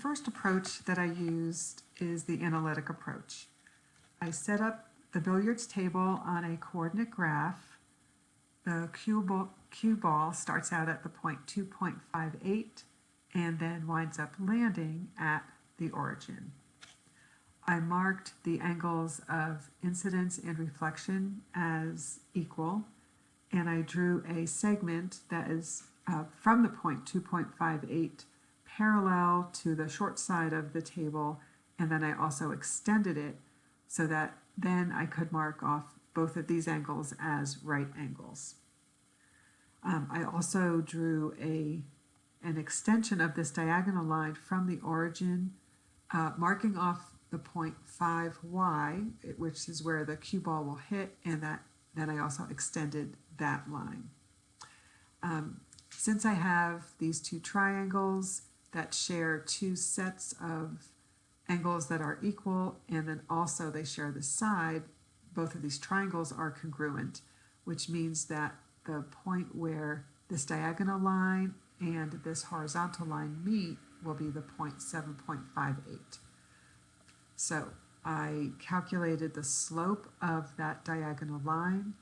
first approach that I used is the analytic approach. I set up the billiards table on a coordinate graph. The cue ball starts out at the point 2.58 and then winds up landing at the origin. I marked the angles of incidence and reflection as equal, and I drew a segment that is from the point 2.58 parallel to the short side of the table, and then I also extended it so that then I could mark off both of these angles as right angles. I also drew an extension of this diagonal line from the origin, marking off the point 5y, which is where the cue ball will hit, and then I also extended that line. Since I have these two triangles that share two sets of angles that are equal, and then also they share the side, both of these triangles are congruent, which means that the point where this diagonal line and this horizontal line meet will be the point 7.58. So I calculated the slope of that diagonal line.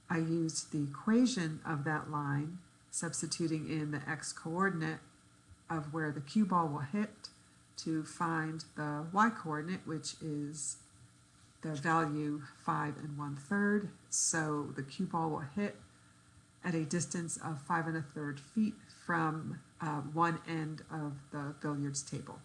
I used the equation of that line, substituting in the x-coordinate of where the cue ball will hit to find the y-coordinate, which is the value 5 1/3. So the cue ball will hit at a distance of 5 1/3 feet from one end of the billiards table.